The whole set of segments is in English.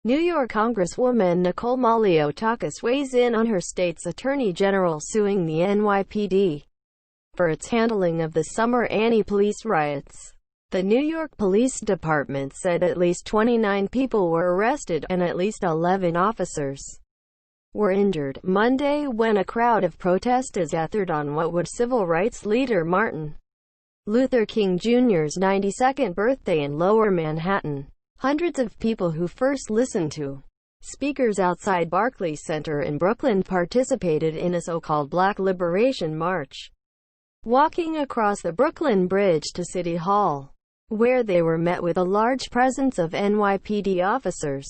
New York Congresswoman Nicole Malliotakis weighs in on her state's attorney general suing the NYPD for its handling of the summer anti-police riots. The New York Police Department said at least 29 people were arrested and at least 11 officers were injured Monday when a crowd of protesters gathered on what was civil rights leader Martin Luther King Jr.'s 92nd birthday in Lower Manhattan. Hundreds of people who first listened to speakers outside Barclays Center in Brooklyn participated in a so-called Black Liberation March, walking across the Brooklyn Bridge to City Hall, where they were met with a large presence of NYPD officers.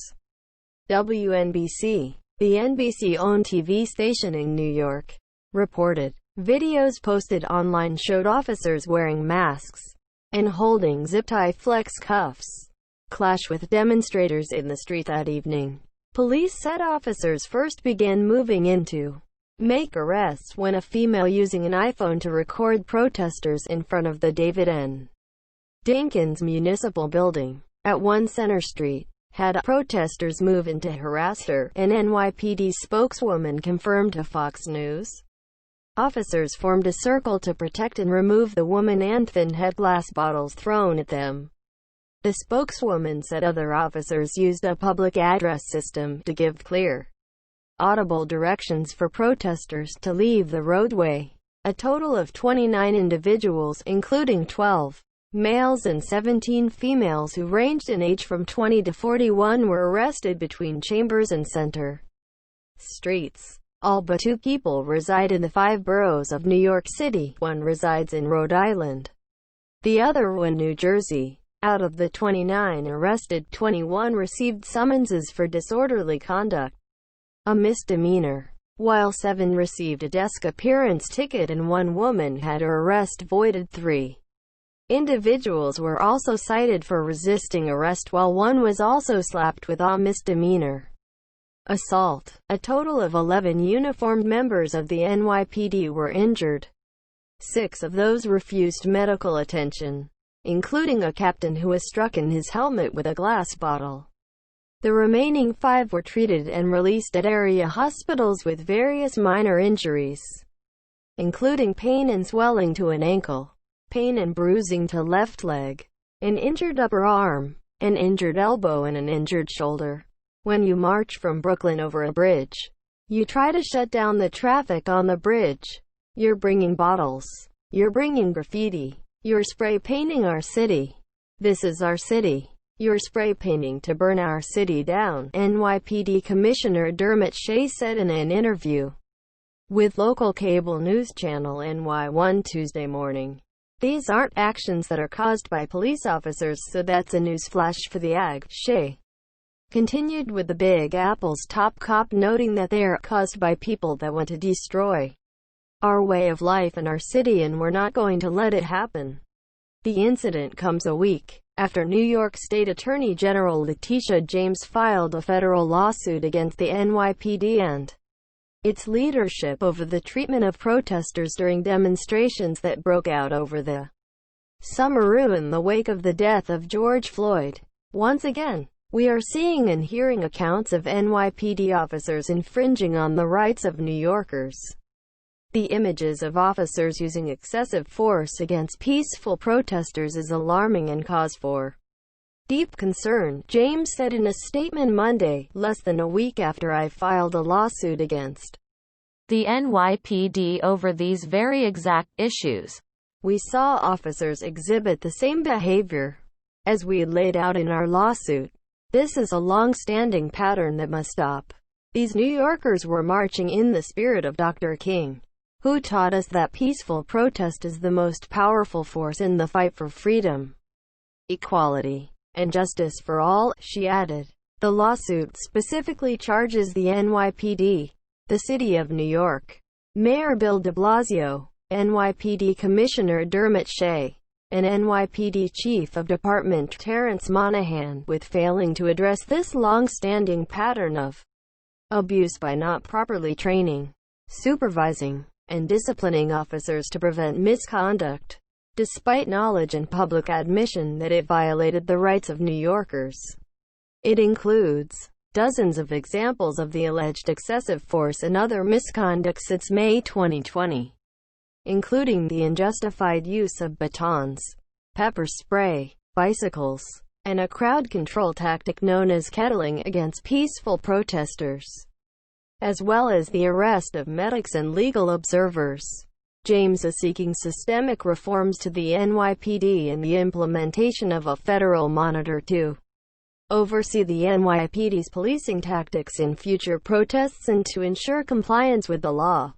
WNBC, the NBC-owned TV station in New York, reported. Videos posted online showed officers wearing masks and holding zip-tie flex cuffs clash with demonstrators in the street that evening. Police said officers first began moving in to make arrests when a female using an iPhone to record protesters in front of the David N. Dinkins Municipal Building at 1 Center Street had protesters move in to harass her, an NYPD spokeswoman confirmed to Fox News. Officers formed a circle to protect and remove the woman and then had glass bottles thrown at them. The spokeswoman said other officers used a public address system to give clear, audible directions for protesters to leave the roadway. A total of 29 individuals, including 12 males and 17 females who ranged in age from 20 to 41, were arrested between Chambers and Center streets. All but 2 people reside in the 5 boroughs of New York City. One resides in Rhode Island, the other in New Jersey. Out of the 29 arrested, 21 received summonses for disorderly conduct, a misdemeanor, while 7 received a desk appearance ticket and 1 woman had her arrest voided. 3 individuals were also cited for resisting arrest, while 1 was also slapped with a misdemeanor assault. A total of 11 uniformed members of the NYPD were injured. 6 of those refused medical attention, including a captain who was struck in his helmet with a glass bottle. The remaining 5 were treated and released at area hospitals with various minor injuries, including pain and swelling to an ankle, pain and bruising to left leg, an injured upper arm, an injured elbow and an injured shoulder. When you march from Brooklyn over a bridge, you try to shut down the traffic on the bridge. You're bringing bottles. You're bringing graffiti. You're spray painting our city. This is our city. You're spray painting to burn our city down, NYPD Commissioner Dermot Shea said in an interview with local cable news channel NY1 Tuesday morning. These aren't actions that are caused by police officers, so that's a news flash for the AG, Shea continued with the Big Apple's top cop, noting that they are caused by people that want to destroy our way of life in our city, and we're not going to let it happen. The incident comes a week after New York State Attorney General Letitia James filed a federal lawsuit against the NYPD and its leadership over the treatment of protesters during demonstrations that broke out over the summer in the wake of the death of George Floyd. Once again, we are seeing and hearing accounts of NYPD officers infringing on the rights of New Yorkers. The images of officers using excessive force against peaceful protesters is alarming and cause for deep concern, James said in a statement Monday, less than a week after I filed a lawsuit against the NYPD over these very exact issues. We saw officers exhibit the same behavior as we laid out in our lawsuit. This is a long-standing pattern that must stop. These New Yorkers were marching in the spirit of Dr. King, who taught us that peaceful protest is the most powerful force in the fight for freedom, equality, and justice for all, she added. The lawsuit specifically charges the NYPD, the City of New York, Mayor Bill de Blasio, NYPD Commissioner Dermot Shea, and NYPD Chief of Department Terence Monahan, with failing to address this long-standing pattern of abuse by not properly training, supervising, and disciplining officers to prevent misconduct, despite knowledge and public admission that it violated the rights of New Yorkers. It includes dozens of examples of the alleged excessive force and other misconduct since May 2020, including the unjustified use of batons, pepper spray, bicycles, and a crowd control tactic known as kettling against peaceful protesters, as well as the arrest of medics and legal observers. James is seeking systemic reforms to the NYPD and the implementation of a federal monitor to oversee the NYPD's policing tactics in future protests and to ensure compliance with the law.